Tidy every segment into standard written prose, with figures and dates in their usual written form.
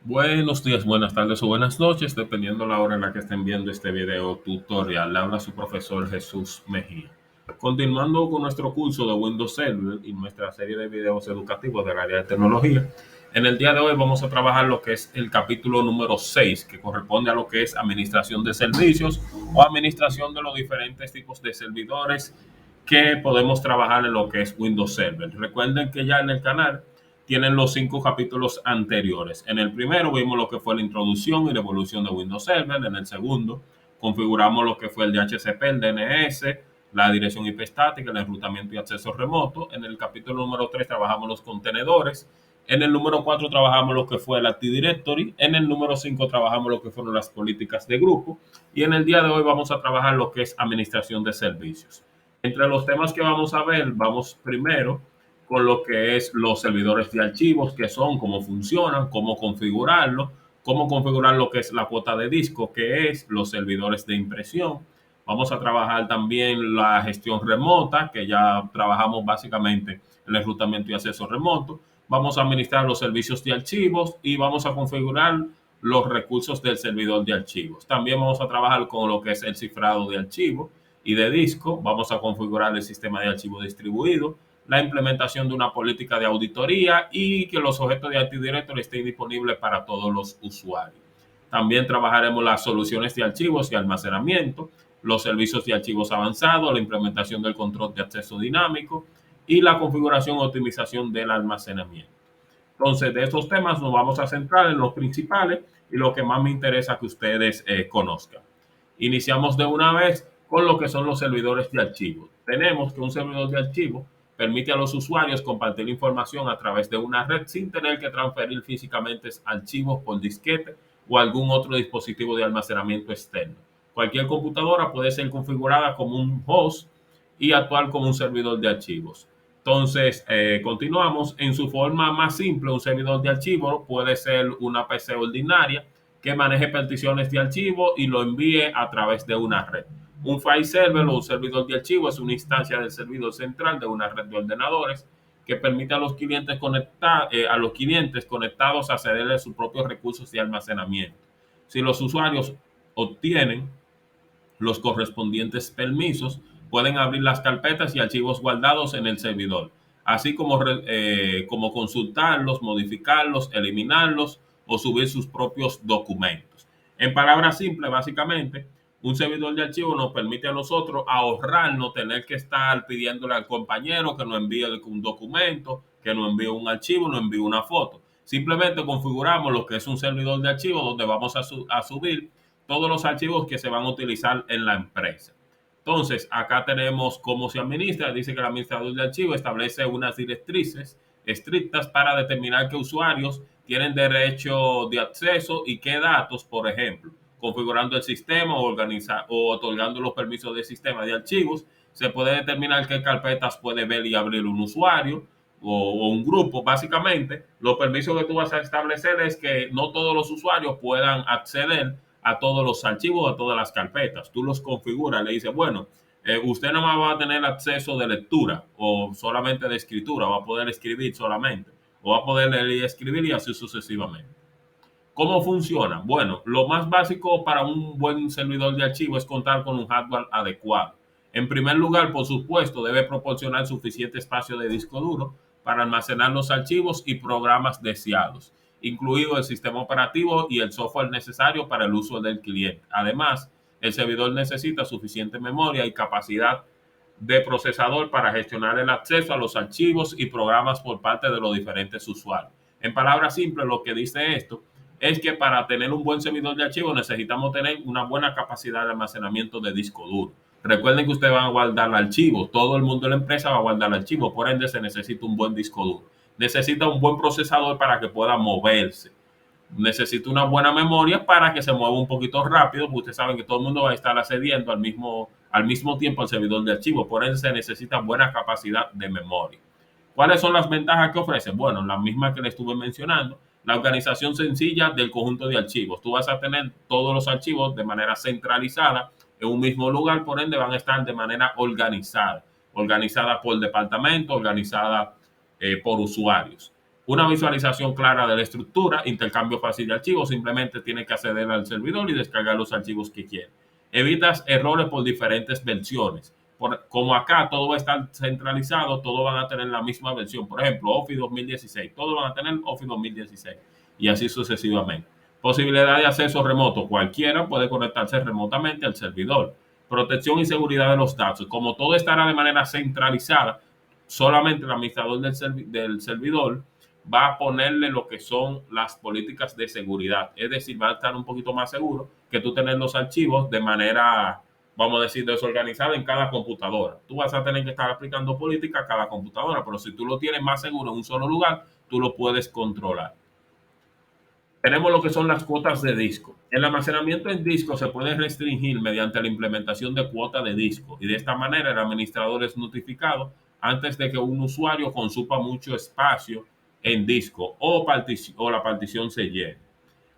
Buenos días, buenas tardes o buenas noches, dependiendo la hora en la que estén viendo este video tutorial. Le habla su profesor Jesús Mejía. Continuando con nuestro curso de Windows Server y nuestra serie de videos educativos del área de tecnología, en el día de hoy vamos a trabajar lo que es el capítulo número 6, que corresponde a lo que es administración de servicios o administración de los diferentes tipos de servidores que podemos trabajar en lo que es Windows Server. Recuerden que ya en el canal tienen los 5 capítulos anteriores. En el primero vimos lo que fue la introducción y la evolución de Windows Server. En el segundo configuramos lo que fue el DHCP, el DNS, la dirección IP estática, el enrutamiento y acceso remoto. En el capítulo número 3 trabajamos los contenedores. En el número 4 trabajamos lo que fue el Active Directory. En el número 5 trabajamos lo que fueron las políticas de grupo. Y en el día de hoy vamos a trabajar lo que es administración de servicios. Entre los temas que vamos a ver, vamos primero con lo que es los servidores de archivos, que son, cómo funcionan, cómo configurar lo que es la cuota de disco, que es los servidores de impresión. Vamos a trabajar también la gestión remota, que ya trabajamos básicamente el enrutamiento y acceso remoto. Vamos a administrar los servicios de archivos y vamos a configurar los recursos del servidor de archivos. También vamos a trabajar con lo que es el cifrado de archivos y de disco. Vamos a configurar el sistema de archivo distribuido, la implementación de una política de auditoría y que los objetos de Active Directory estén disponibles para todos los usuarios. También trabajaremos las soluciones de archivos y almacenamiento, los servicios de archivos avanzados, la implementación del control de acceso dinámico y la configuración o optimización del almacenamiento. Entonces, de estos temas nos vamos a centrar en los principales y lo que más me interesa que ustedes conozcan. Iniciamos de una vez con lo que son los servidores de archivos. Tenemos que un servidor de archivos permite a los usuarios compartir información a través de una red sin tener que transferir físicamente archivos por disquete o algún otro dispositivo de almacenamiento externo. Cualquier computadora puede ser configurada como un host y actuar como un servidor de archivos. Entonces, continuamos. En su forma más simple, un servidor de archivos puede ser una PC ordinaria que maneje particiones de archivo y lo envíe a través de una red. Un file server o un servidor de archivo es una instancia del servidor central de una red de ordenadores que permite a los clientes conectados acceder a sus propios recursos de almacenamiento. Si los usuarios obtienen los correspondientes permisos, pueden abrir las carpetas y archivos guardados en el servidor, así como consultarlos, modificarlos, eliminarlos o subir sus propios documentos. En palabras simples, básicamente, un servidor de archivos nos permite a nosotros ahorrar, no tener que estar pidiéndole al compañero que nos envíe un documento, que nos envíe un archivo, nos envíe una foto. Simplemente configuramos lo que es un servidor de archivos donde vamos a subir todos los archivos que se van a utilizar en la empresa. Entonces, acá tenemos cómo se administra. Dice que el administrador de archivos establece unas directrices estrictas para determinar qué usuarios tienen derecho de acceso y qué datos, por ejemplo, configurando el sistema o otorgando los permisos del sistema de archivos. Se puede determinar qué carpetas puede ver y abrir un usuario o un grupo. Básicamente, los permisos que tú vas a establecer es que no todos los usuarios puedan acceder a todos los archivos, a todas las carpetas. Tú los configuras, le dices, bueno, usted no va a tener acceso de lectura o solamente de escritura, va a poder escribir solamente, o va a poder leer y escribir y así sucesivamente. ¿Cómo funciona? Bueno, lo más básico para un buen servidor de archivos es contar con un hardware adecuado. En primer lugar, por supuesto, debe proporcionar suficiente espacio de disco duro para almacenar los archivos y programas deseados, incluido el sistema operativo y el software necesario para el uso del cliente. Además, el servidor necesita suficiente memoria y capacidad de procesador para gestionar el acceso a los archivos y programas por parte de los diferentes usuarios. En palabras simples, lo que dice esto es que para tener un buen servidor de archivos necesitamos tener una buena capacidad de almacenamiento de disco duro. Recuerden que ustedes van a guardar archivos, todo el mundo de la empresa va a guardar archivos, por ende se necesita un buen disco duro. Necesita un buen procesador para que pueda moverse. Necesita una buena memoria para que se mueva un poquito rápido, porque ustedes saben que todo el mundo va a estar accediendo al mismo tiempo al servidor de archivos, por ende se necesita buena capacidad de memoria. ¿Cuáles son las ventajas que ofrece? Bueno, las mismas que le estuve mencionando. La organización sencilla del conjunto de archivos. Tú vas a tener todos los archivos de manera centralizada en un mismo lugar, por ende van a estar de manera organizada. Organizada por departamento, organizada por usuarios. Una visualización clara de la estructura, intercambio fácil de archivos, simplemente tiene que acceder al servidor y descargar los archivos que quiere. Evitas errores por diferentes versiones. Como acá todo va a estar centralizado, todos van a tener la misma versión. Por ejemplo, Office 2016, todos van a tener Office 2016 y así sucesivamente. Posibilidad de acceso remoto. Cualquiera puede conectarse remotamente al servidor. Protección y seguridad de los datos. Como todo estará de manera centralizada, solamente el administrador del servidor va a ponerle lo que son las políticas de seguridad. Es decir, va a estar un poquito más seguro que tú tener los archivos de manera, vamos a decir, desorganizada en cada computadora. Tú vas a tener que estar aplicando política a cada computadora, pero si tú lo tienes más seguro en un solo lugar, tú lo puedes controlar. Tenemos lo que son las cuotas de disco. El almacenamiento en disco se puede restringir mediante la implementación de cuota de disco y de esta manera el administrador es notificado antes de que un usuario consuma mucho espacio en disco o la partición se llene.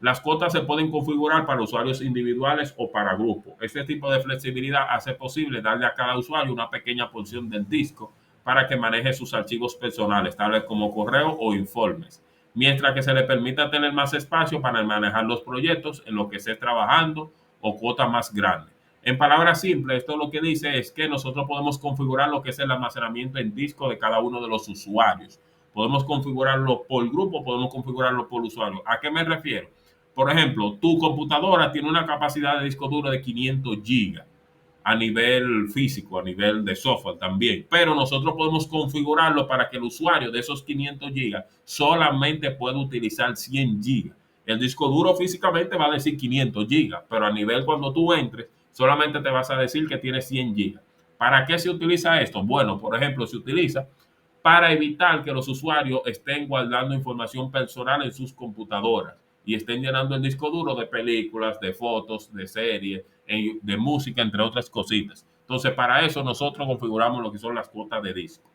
Las cuotas se pueden configurar para usuarios individuales o para grupos. Este tipo de flexibilidad hace posible darle a cada usuario una pequeña porción del disco para que maneje sus archivos personales, tales como correo o informes, mientras que se le permita tener más espacio para manejar los proyectos en los que esté trabajando o cuotas más grandes. En palabras simples, esto lo que dice es que nosotros podemos configurar lo que es el almacenamiento en disco de cada uno de los usuarios. Podemos configurarlo por grupo, podemos configurarlo por usuario. ¿A qué me refiero? Por ejemplo, tu computadora tiene una capacidad de disco duro de 500 gigas a nivel físico, a nivel de software también. Pero nosotros podemos configurarlo para que el usuario de esos 500 gigas solamente pueda utilizar 100 gigas. El disco duro físicamente va a decir 500 gigas, pero a nivel cuando tú entres, solamente te vas a decir que tiene 100 gigas. ¿Para qué se utiliza esto? Bueno, por ejemplo, se utiliza para evitar que los usuarios estén guardando información personal en sus computadoras y estén llenando el disco duro de películas, de fotos, de series, de música, entre otras cositas. Entonces, para eso nosotros configuramos lo que son las cuotas de disco.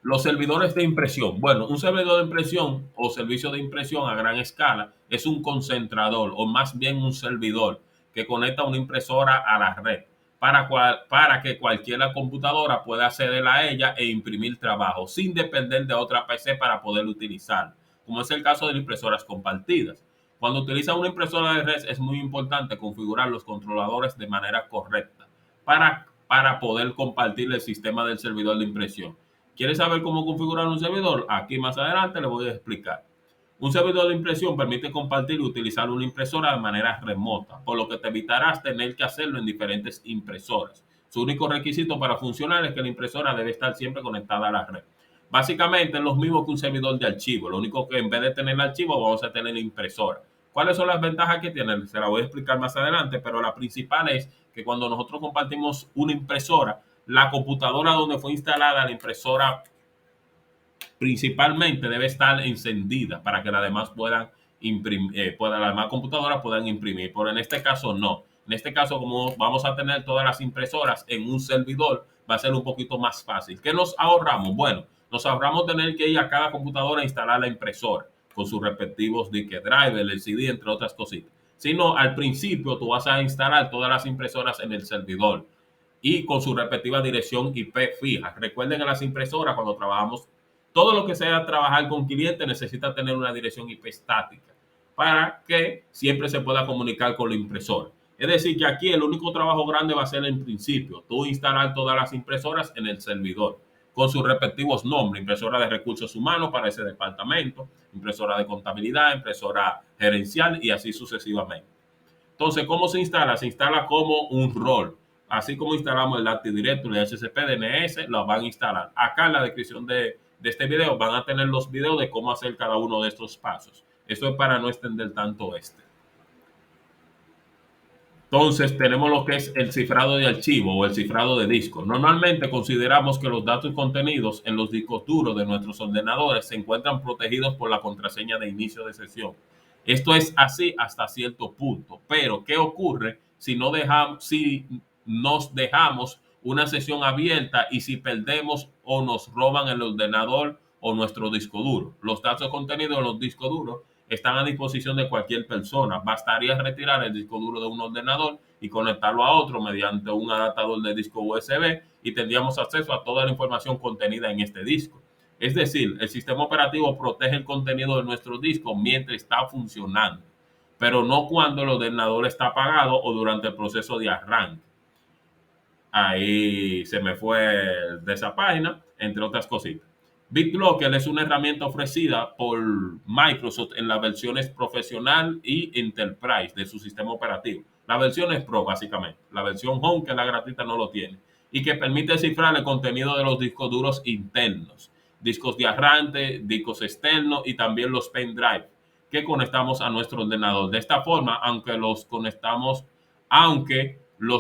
Los servidores de impresión. Bueno, un servidor de impresión o servicio de impresión a gran escala es un concentrador o más bien un servidor que conecta una impresora a la red para que cualquier computadora pueda acceder a ella e imprimir trabajo sin depender de otra PC para poder utilizar, como es el caso de las impresoras compartidas. Cuando utiliza una impresora de red es muy importante configurar los controladores de manera correcta para poder compartir el sistema del servidor de impresión. ¿Quieres saber cómo configurar un servidor? Aquí más adelante le voy a explicar. Un servidor de impresión permite compartir y utilizar una impresora de manera remota, por lo que te evitarás tener que hacerlo en diferentes impresoras. Su único requisito para funcionar es que la impresora debe estar siempre conectada a la red. Básicamente es lo mismo que un servidor de archivo, lo único que en vez de tener el archivo vamos a tener la impresora. ¿Cuáles son las ventajas que tiene? Se la voy a explicar más adelante, pero la principal es que cuando nosotros compartimos una impresora, la computadora donde fue instalada la impresora principalmente debe estar encendida para que las demás puedan imprimir, las demás computadoras puedan imprimir, pero en este caso no. En este caso, como vamos a tener todas las impresoras en un servidor, va a ser un poquito más fácil. ¿Qué nos ahorramos? Bueno, nos ahorramos tener que ir a cada computadora a instalar la impresora con sus respectivos disque drive, el CD, entre otras cositas. Sino al principio tú vas a instalar todas las impresoras en el servidor y con su respectiva dirección IP fija. Recuerden que las impresoras, cuando trabajamos, todo lo que sea trabajar con clientes necesita tener una dirección IP estática para que siempre se pueda comunicar con la impresora. Es decir, que aquí el único trabajo grande va a ser en principio, tú instalar todas las impresoras en el servidor con sus respectivos nombres, impresora de recursos humanos para ese departamento, impresora de contabilidad, impresora gerencial y así sucesivamente. Entonces, ¿cómo se instala? Se instala como un rol. Así como instalamos el Active Directory, el HCP, DNS, lo van a instalar. Acá en la descripción de este video van a tener los videos de cómo hacer cada uno de estos pasos. Esto es para no extender tanto este. Entonces, tenemos lo que es el cifrado de archivo o el cifrado de disco. Normalmente consideramos que los datos contenidos en los discos duros de nuestros ordenadores se encuentran protegidos por la contraseña de inicio de sesión. Esto es así hasta cierto punto, pero ¿qué ocurre si nos dejamos una sesión abierta y si perdemos o nos roban el ordenador o nuestro disco duro? Los datos contenidos en los discos duros están a disposición de cualquier persona. Bastaría retirar el disco duro de un ordenador y conectarlo a otro mediante un adaptador de disco USB y tendríamos acceso a toda la información contenida en este disco. Es decir, el sistema operativo protege el contenido de nuestro disco mientras está funcionando, pero no cuando el ordenador está apagado o durante el proceso de arranque. Ahí se me fue de esa página, entre otras cositas. BitLocker es una herramienta ofrecida por Microsoft en las versiones profesional y enterprise de su sistema operativo. La versión es Pro, básicamente. La versión Home, que es la gratuita, no lo tiene. Y que permite cifrar el contenido de los discos duros internos, discos de arranque, discos externos y también los pendrive que conectamos a nuestro ordenador. De esta forma, aunque los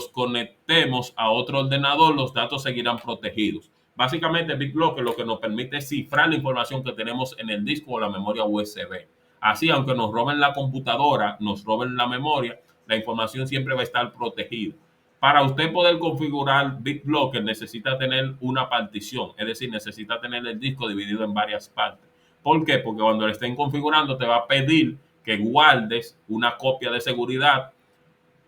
conectemos a otro ordenador, los datos seguirán protegidos. Básicamente, BitLocker lo que nos permite es cifrar la información que tenemos en el disco o la memoria USB. Así, aunque nos roben la computadora, nos roben la memoria, la información siempre va a estar protegida. Para usted poder configurar BitLocker necesita tener una partición, es decir, necesita tener el disco dividido en varias partes. ¿Por qué? Porque cuando lo estén configurando te va a pedir que guardes una copia de seguridad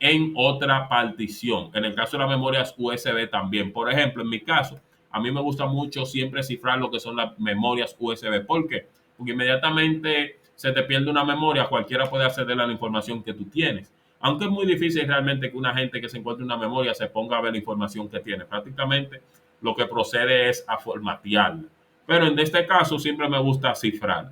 en otra partición. En el caso de las memorias USB también. Por ejemplo, en mi caso, a mí me gusta mucho siempre cifrar lo que son las memorias USB. ¿Por qué? Porque inmediatamente se te pierde una memoria, cualquiera puede acceder a la información que tú tienes. Aunque es muy difícil realmente que una gente que se encuentre una memoria se ponga a ver la información que tiene. Prácticamente lo que procede es a formatearla. Pero en este caso siempre me gusta cifrar.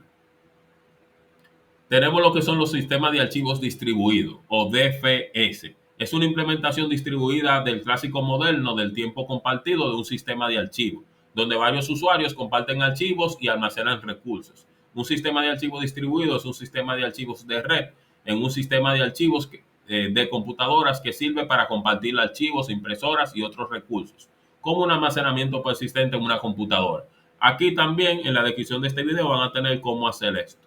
Tenemos lo que son los sistemas de archivos distribuidos o DFS. Es una implementación distribuida del clásico moderno del tiempo compartido de un sistema de archivos, donde varios usuarios comparten archivos y almacenan recursos. Un sistema de archivos distribuido es un sistema de archivos de red en un sistema de archivos de computadoras que sirve para compartir archivos, impresoras y otros recursos, como un almacenamiento persistente en una computadora. Aquí también en la descripción de este video van a tener cómo hacer esto.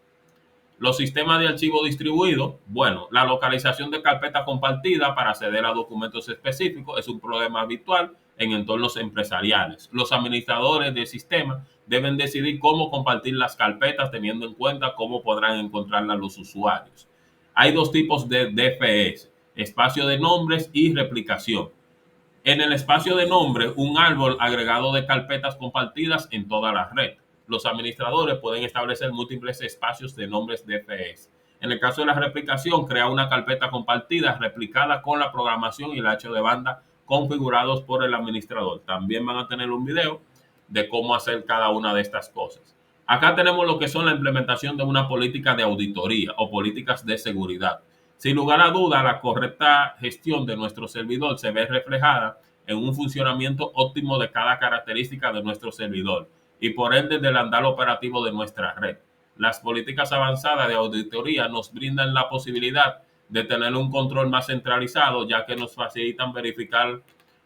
Los sistemas de archivo distribuido, bueno, la localización de carpetas compartidas para acceder a documentos específicos es un problema habitual en entornos empresariales. Los administradores del sistema deben decidir cómo compartir las carpetas teniendo en cuenta cómo podrán encontrarlas los usuarios. Hay dos tipos de DFS, espacio de nombres y replicación. En el espacio de nombre, un árbol agregado de carpetas compartidas en toda la red. Los administradores pueden establecer múltiples espacios de nombres DFS. En el caso de la replicación, crea una carpeta compartida replicada con la programación y el ancho de banda configurados por el administrador. También van a tener un video de cómo hacer cada una de estas cosas. Acá tenemos lo que son la implementación de una política de auditoría o políticas de seguridad. Sin lugar a duda, la correcta gestión de nuestro servidor se ve reflejada en un funcionamiento óptimo de cada característica de nuestro servidor y por ende del andar operativo de nuestra red. Las políticas avanzadas de auditoría nos brindan la posibilidad de tener un control más centralizado, ya que nos facilitan verificar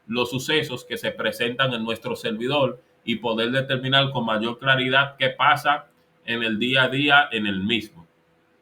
los sucesos que se presentan en nuestro servidor y poder determinar con mayor claridad qué pasa en el día a día en el mismo.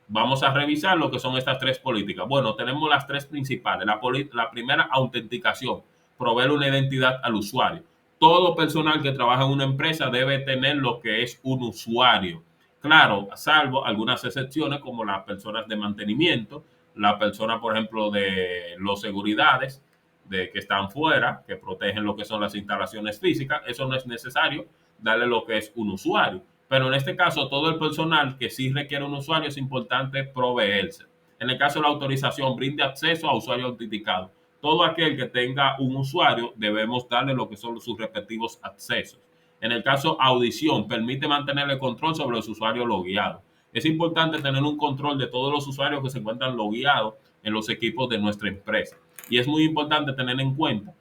Vamos a revisar lo que son estas tres políticas. Bueno, tenemos las tres principales. La primera, autenticación, proveer una identidad al usuario. Todo personal que trabaja en una empresa debe tener lo que es un usuario. Claro, salvo algunas excepciones como las personas de mantenimiento, la persona, por ejemplo, de los seguridades, de que están fuera, que protegen lo que son las instalaciones físicas. Eso no es necesario darle lo que es un usuario. Pero en este caso, todo el personal que sí requiere un usuario es importante proveerse. En el caso de la autorización, brinde acceso a usuario autenticados. Todo aquel que tenga un usuario debemos darle lo que son sus respectivos accesos. En el caso audición, permite mantener el control sobre los usuarios logueados. Es importante tener un control de todos los usuarios que se encuentran logueados en los equipos de nuestra empresa. Y es muy importante tener en cuenta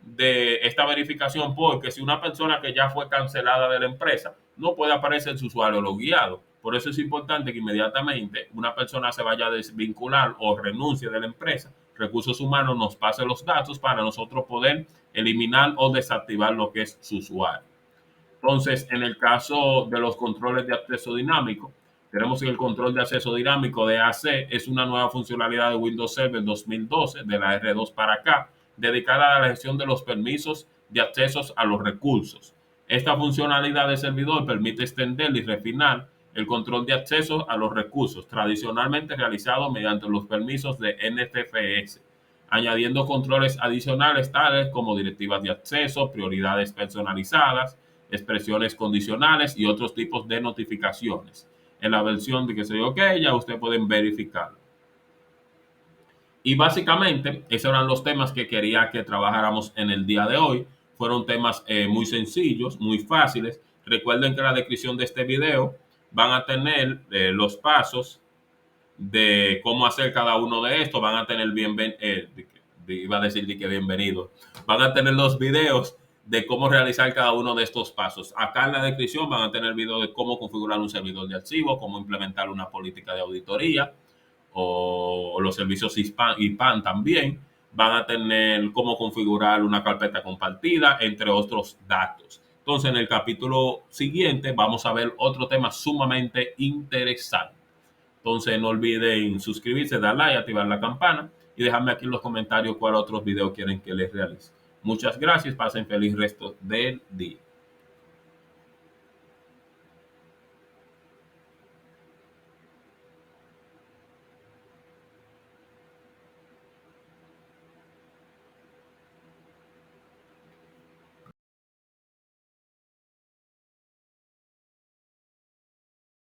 de esta verificación porque si una persona que ya fue cancelada de la empresa no puede aparecer su usuario logueado. Por eso es importante que inmediatamente una persona se vaya a desvincular o renuncie de la empresa, recursos humanos nos pase los datos para nosotros poder eliminar o desactivar lo que es su usuario. Entonces, en el caso de los controles de acceso dinámico, tenemos que el control de acceso dinámico de AC es una nueva funcionalidad de Windows Server 2012, de la R2 para acá, dedicada a la gestión de los permisos de accesos a los recursos. Esta funcionalidad de servidor permite extender y refinar el control de acceso a los recursos, tradicionalmente realizado mediante los permisos de NTFS, añadiendo controles adicionales tales como directivas de acceso, prioridades personalizadas, expresiones condicionales y otros tipos de notificaciones. En la versión de que se OK, ya ustedes pueden verificarlo. Y básicamente, esos eran los temas que quería que trabajáramos en el día de hoy. Fueron temas muy sencillos, muy fáciles. Recuerden que en la descripción de este video van a tener los pasos de cómo hacer cada uno de estos. Van a tener iba a decir que bienvenido. Van a tener los videos de cómo realizar cada uno de estos pasos. Acá en la descripción van a tener videos de cómo configurar un servidor de archivo, cómo implementar una política de auditoría, o los servicios IPAN también. Van a tener cómo configurar una carpeta compartida, entre otros datos. Entonces, en el capítulo siguiente vamos a ver otro tema sumamente interesante. Entonces, no olviden suscribirse, dar like, activar la campana y dejarme aquí en los comentarios cuáles otros videos quieren que les realice. Muchas gracias, pasen feliz resto del día.